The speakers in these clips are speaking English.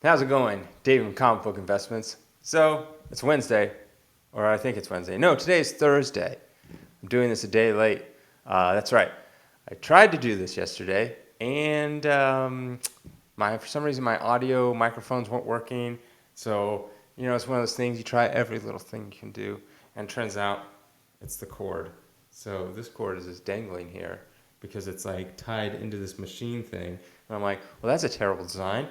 How's it going? Dave from Comic Book Investments. So, it's Wednesday, or I think it's Wednesday. No, today is Thursday. I'm doing this a day late. That's right. I tried to do this yesterday, and for some reason my audio microphones weren't working. So, it's one of those things you try every little thing you can do, and it turns out it's the cord. So this cord is just dangling here because it's like tied into this machine thing. And I'm like, well, that's a terrible design.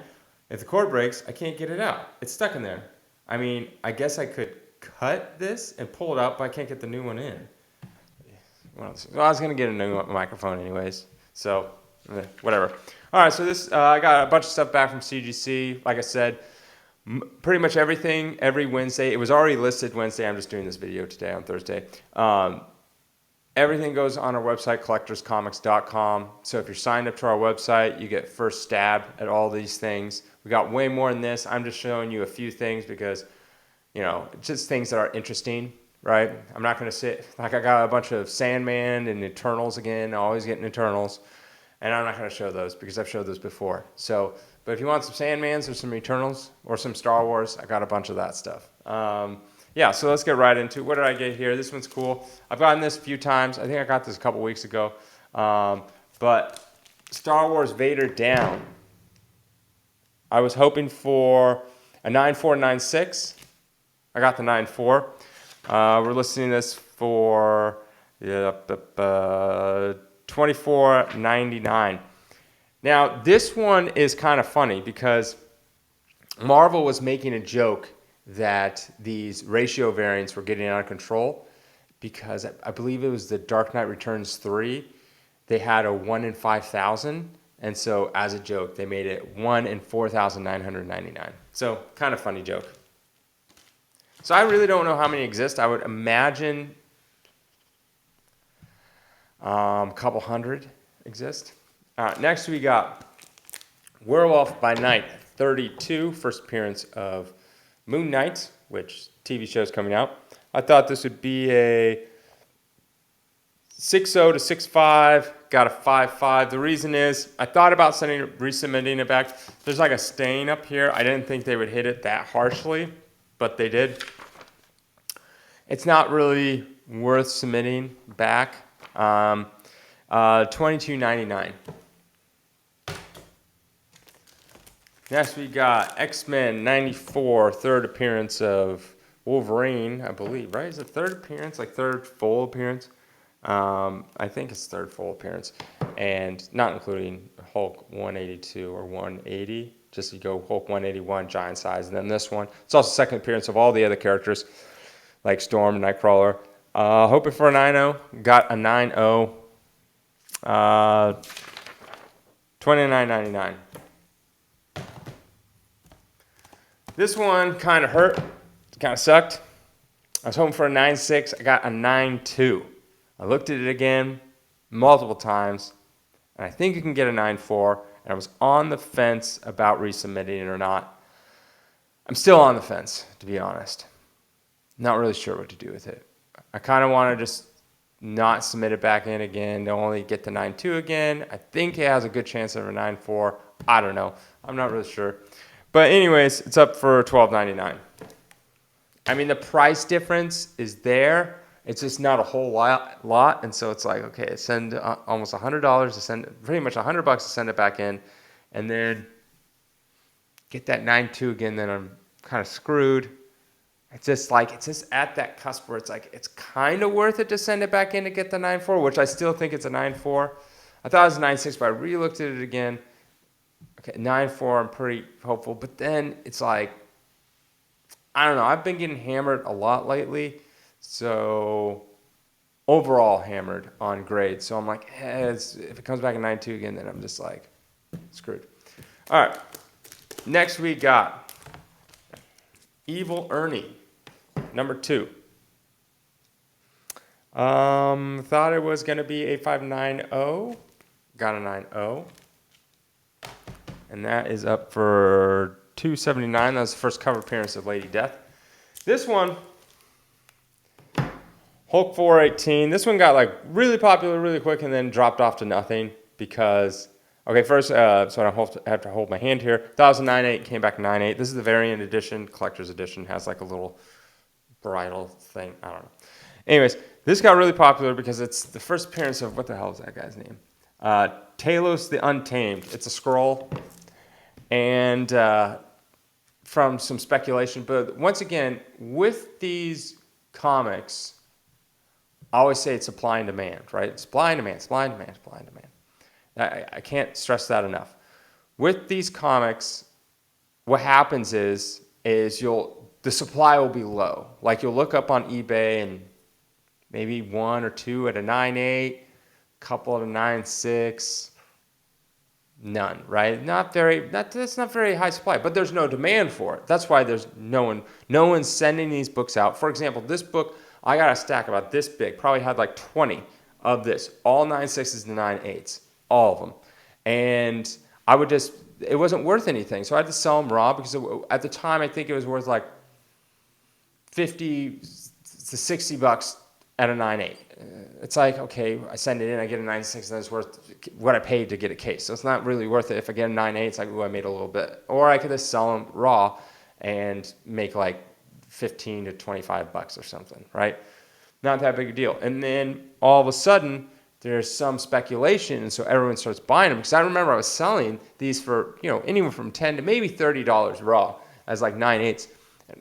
If the cord breaks, I can't get it out. It's stuck in there. I mean, I guess I could cut this and pull it out, but I can't get the new one in. Well, I was going to get a new microphone anyways, so whatever. All right, so I got a bunch of stuff back from CGC. Like I said, pretty much everything every Wednesday. It was already listed Wednesday. I'm just doing this video today on Thursday. Everything goes on our website, collectorscomics.com. So if you're signed up to our website, you get first stab at all these things. We got way more than this. I'm just showing you a few things because, just things that are interesting, right? I'm not going to sit, like I got a bunch of Sandman and Eternals again, always getting Eternals. And I'm not going to show those because I've showed those before. So, but if you want some Sandmans or some Eternals or some Star Wars, I got a bunch of that stuff. Yeah, so let's get right into it. What did I get here? This one's cool. I've gotten this a few times. I think I got this a couple weeks ago. But Star Wars Vader Down. I was hoping for a 9496. I got the 94. We're listing this for $24.99. Now, this one is kind of funny because Marvel was making a joke that these ratio variants were getting out of control because I believe it was the Dark Knight Returns 3. They had a 1 in 5,000, and so as a joke, they made it 1 in 4,999. So kind of funny joke. So I really don't know how many exist. I would imagine a couple hundred exist. Next we got Werewolf by Night 32, first appearance of Moon Knight, which TV show is coming out. I thought this would be a 6.0 to 6.5, got a 5.5. The reason is I thought about resubmitting it back. There's like a stain up here. I didn't think they would hit it that harshly, but they did. It's not really worth submitting back. $22.99. Next we got X-Men 94, third appearance of Wolverine, I believe, right? Is it third appearance, like third full appearance? I think it's third full appearance, and not including Hulk 182 or 180. Just you go Hulk 181, giant size, and then this one. It's also second appearance of all the other characters, like Storm and Nightcrawler. Hoping for a 9.0, got a 9.0. $29.99. This one kind of hurt, kind of sucked. I was hoping for a 9.6, I got a 9.2. I looked at it again multiple times, and I think you can get a 9.4, and I was on the fence about resubmitting it or not. I'm still on the fence, to be honest. Not really sure what to do with it. I kind of want to just not submit it back in again, to only get the 9.2 again. I think it has a good chance of a 9.4. I don't know. I'm not really sure. But anyways, it's up for $12.99. I mean, the price difference is there. It's just not a whole lot. And so it's like, okay, send almost $100 to send, pretty much $100 to send it back in. And then get that 9.2 again, then I'm kind of screwed. It's just at that cusp where it's like, it's kind of worth it to send it back in to get the 9.4, which I still think it's a 9.4. I thought it was a 9.6, but I re-looked at it again. Okay, 9.4, I'm pretty hopeful. But then it's like, I don't know. I've been getting hammered a lot lately. So overall hammered on grades. So I'm like, if it comes back in 9.2 again, then I'm just like screwed. All right. Next we got Evil Ernie, number 2. Thought it was going to be a 5.90. Got a 9.0. And that is up for $2.79. That was the first cover appearance of Lady Death. This one, Hulk 418. This one got like really popular really quick and then dropped off to nothing because Okay, first, so I have to hold my hand here. That was a 9.8, came back 9.8. This is the variant edition, collector's edition. Has like a little bridal thing. I don't know. Anyways, this got really popular because it's the first appearance of, what the hell is that guy's name? Talos the Untamed. It's a scroll. And from some speculation. But once again, with these comics, I always say it's supply and demand, right? Supply and demand, supply and demand, supply and demand. I can't stress that enough. With these comics, what happens is the supply will be low. Like you'll look up on eBay and maybe one or two at a 9.8, couple at a 9.6, none, right? That's not very high supply, but there's no demand for it. That's why there's no one's sending these books out. For example, this book, I got a stack about this big, probably had like 20 of this, all 9.6s and 9.8s, all of them. And it wasn't worth anything. So I had to sell them raw because at the time, I think it was worth like 50 to 60 bucks at a 9.8. It's like, okay, I send it in, I get a 9.6, and it's worth what I paid to get a case. So it's not really worth it. If I get a 9.8, it's like, ooh, I made a little bit. Or I could just sell them raw and make like 15 to 25 bucks or something, right? Not that big a deal. And then all of a sudden, there's some speculation, and so everyone starts buying them. Because I remember I was selling these for, anywhere from $10 to maybe $30 raw as like 9.8s.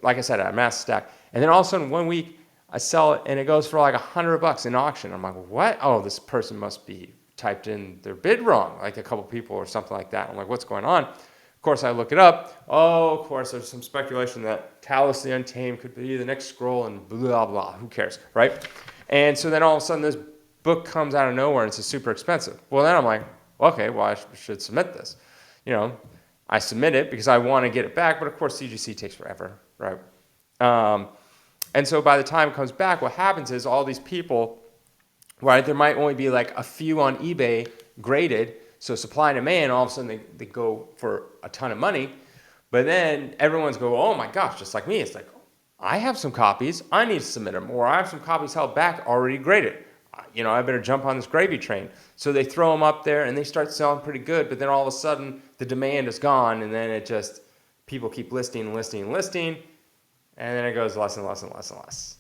Like I said, I amassed a stack. And then all of a sudden, 1 week, I sell it, and it goes for like $100 in auction. I'm like, what? Oh, this person must be typed in their bid wrong, like a couple people or something like that. I'm like, what's going on? Of course, I look it up. Oh, of course, there's some speculation that Talos the Untamed could be the next scroll and blah, blah. Who cares, right? And so then all of a sudden, this book comes out of nowhere, and it's super expensive. Well, then I'm like, okay, well, I should submit this. I submit it because I want to get it back, but of course, CGC takes forever, right? And so by the time it comes back, what happens is all these people, right, there might only be like a few on eBay graded, so supply and demand, all of a sudden they go for a ton of money, but then everyone's go, oh my gosh, just like me, it's like, I have some copies, I need to submit them, or I have some copies held back already graded. I better jump on this gravy train. So they throw them up there and they start selling pretty good, but then all of a sudden the demand is gone, and then people keep listing and listing and listing, and then it goes less and less and less and less.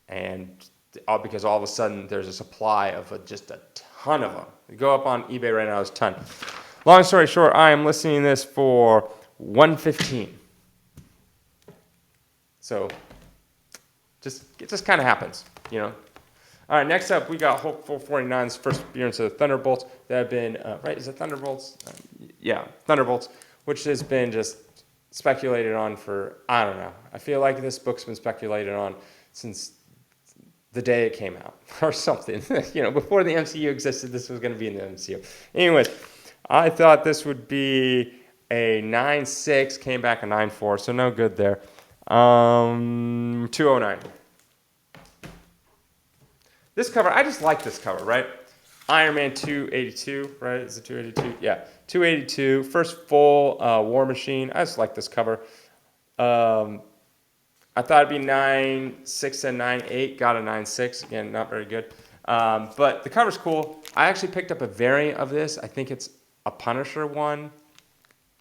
And because all of a sudden there's a supply of just a ton of them. You go up on eBay right now, there's a ton. Long story short, I am listing this for $115. So it just kind of happens, All right, next up, we got Hulk 449's first appearance of the Thunderbolts that have been, right, is it Thunderbolts? Yeah, Thunderbolts, which has been just speculated on for, I don't know. I feel like this book's been speculated on since the day it came out or something. Before the MCU existed, this was going to be in the MCU. Anyways, I thought this would be a 9.6, came back a 9.4, so no good there. 209. This cover, I just like this cover, right? Iron Man 282, right? Is it 282? Yeah, 282. First full War Machine. I just like this cover. I thought it'd be 9.6 and 9.8. Got a 9.6. Again, not very good. But the cover's cool. I actually picked up a variant of this. I think it's a Punisher one.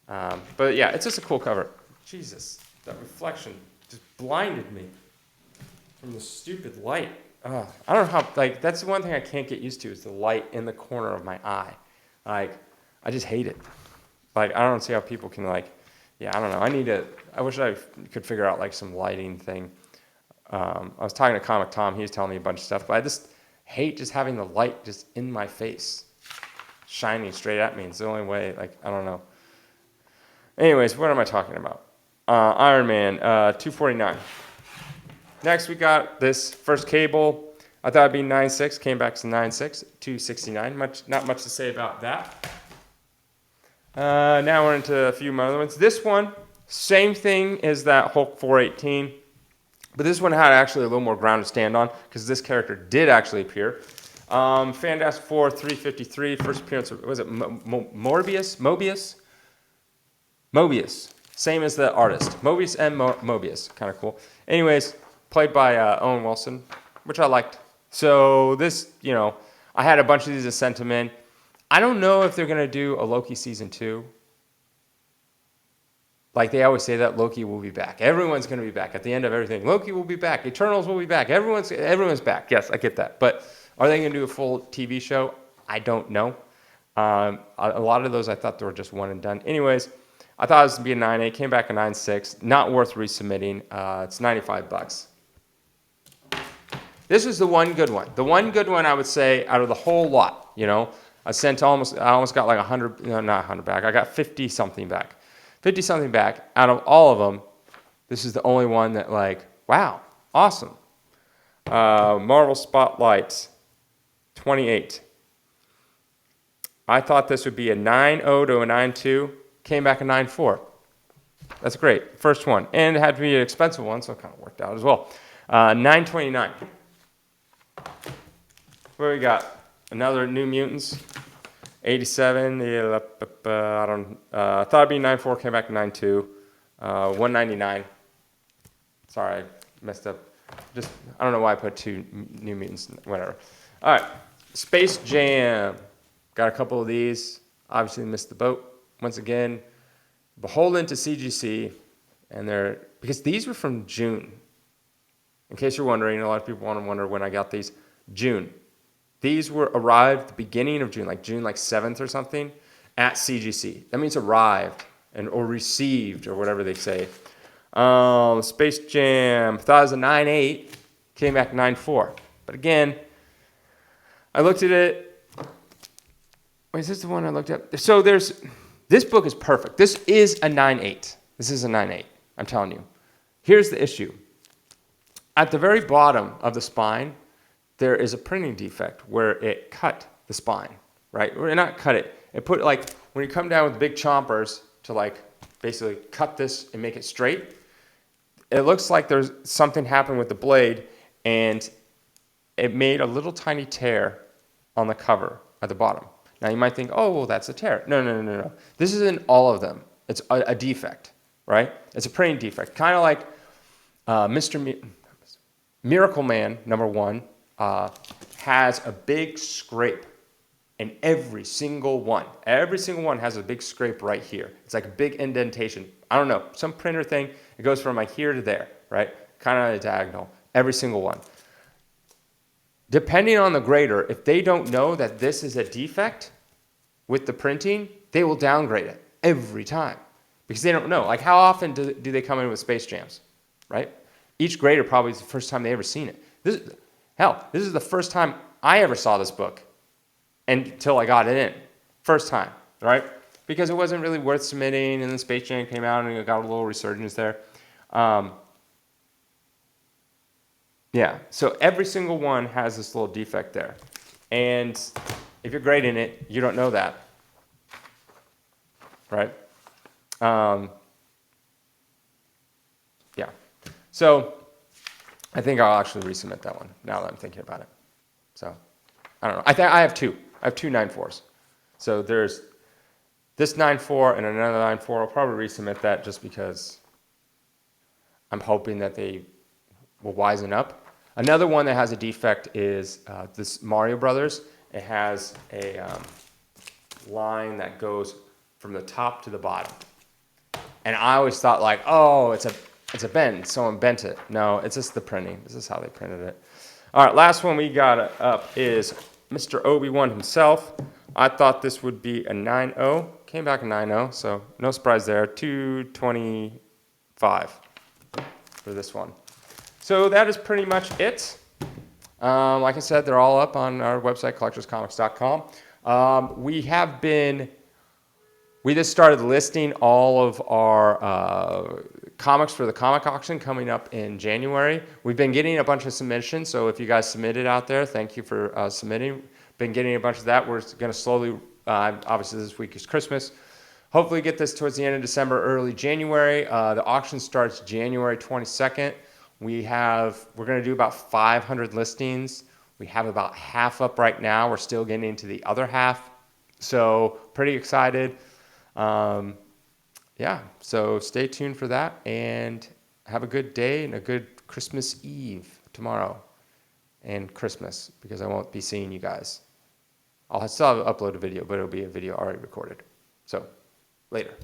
But yeah, it's just a cool cover. Jesus, that reflection just blinded me from the stupid light. I don't know how, that's the one thing I can't get used to is the light in the corner of my eye. I just hate it. I don't see how people can, I don't know. I wish I could figure out, some lighting thing. I was talking to Comic Tom. He was telling me a bunch of stuff, but I just hate just having the light just in my face, shining straight at me. It's the only way, I don't know. Anyways, what am I talking about? Iron Man, 249. Next, we got this first Cable. I thought it'd be 9.6, came back to 9.6, 269. Not much to say about that. Now we're into a few other ones. This one, same thing as that Hulk 418, but this one had actually a little more ground to stand on because this character did actually appear. Fantastic Four 353, first appearance, was it Mobius? Mobius, same as the artist. Mobius and Mobius, kind of cool. Anyways, played by Owen Wilson, which I liked. So this, I had a bunch of these that sent them in. I don't know if they're going to do a Loki season 2. Like they always say that Loki will be back. Everyone's going to be back at the end of everything. Loki will be back. Eternals will be back. Everyone's back. Yes, I get that. But are they going to do a full TV show? I don't know. A lot of those I thought they were just one and done. Anyways, I thought it was going to be a 9.8. Came back a 9.6. Not worth resubmitting. It's $95. This is the one good one. The one good one I would say out of the whole lot. You know, I almost got like 100. No, not 100 back. I got 50 something back. 50 something back. Out of all of them, this is the only one that like, wow, awesome. Marvel Spotlight, 28. I thought this would be a 9.0 to a 9.2. Came back a 9.4. That's great. First one. And it had to be an expensive one, so it kind of worked out as well. 9.29. What do we got? Another New Mutants. 87. I thought it'd be 9.4. Came back to 9.2. 199. Sorry, I messed up. I don't know why I put 2 New Mutants. Whatever. All right. Space Jam. Got a couple of these. Obviously missed the boat. Once again, beholden to CGC. And because these were from June. In case you're wondering, a lot of people want to wonder when I got these. June. These arrived the beginning of June, like June 7th or something, at CGC. That means arrived or received or whatever they say. Space Jam, thought it was a 9.8, came back 9.4. But again, I looked at it. Wait, is this the one I looked at? So this book is perfect. This is a 9.8. This is a 9.8, I'm telling you. Here's the issue. At the very bottom of the spine, there is a printing defect where it cut the spine, right? Or not cut it. It put when you come down with big chompers to basically cut this and make it straight, it looks like there's something happened with the blade and it made a little tiny tear on the cover at the bottom. Now you might think, oh, well, that's a tear. No. This isn't all of them. It's a defect, right? It's a printing defect. Kind of like Miracle Man, number 1, has a big scrape in every single one. Every single one has a big scrape right here. It's like a big indentation. I don't know, some printer thing. It goes from here to there, right? Kind of a diagonal. Every single one. Depending on the grader, if they don't know that this is a defect with the printing, they will downgrade it every time because they don't know. Like how often do they come in with Space Jams, right? Each grader probably is the first time they ever seen it. This is the first time I ever saw this book until I got it in. First time, right? Because it wasn't really worth submitting, and then Space Jam came out and it got a little resurgence there. Yeah, so every single one has this little defect there. And if you're grading it, you don't know that, right? Yeah. So I think I'll actually resubmit that one now that I'm thinking about it. So I don't know. I have 2. I have 2 9.4s. So there's this 9.4 and another 9.4. I'll probably resubmit that just because I'm hoping that they will wisen up. Another one that has a defect is this Mario Brothers. It has a line that goes from the top to the bottom. And I always thought oh, it's a bend. Someone bent it. No, it's just the printing. This is how they printed it. All right, last one we got up is Mr. Obi-Wan himself. I thought this would be a 9.0. Came back a 9.0, so no surprise there. 225 for this one. So that is pretty much it. Like I said, they're all up on our website, collectorscomics.com. We just started listing all of our comics for the comic auction coming up in January. We've been getting a bunch of submissions, so if you guys submitted out there, thank you for submitting. Been getting a bunch of that. We're going to slowly, obviously this week is Christmas, hopefully get this towards the end of December, early January. The auction starts January 22nd. We're going to do about 500 listings. We have about half up right now. We're still getting into the other half. So pretty excited. Yeah, so stay tuned for that and have a good day and a good Christmas Eve tomorrow and Christmas because I won't be seeing you guys. I'll still upload a video, but it'll be a video already recorded. So, later.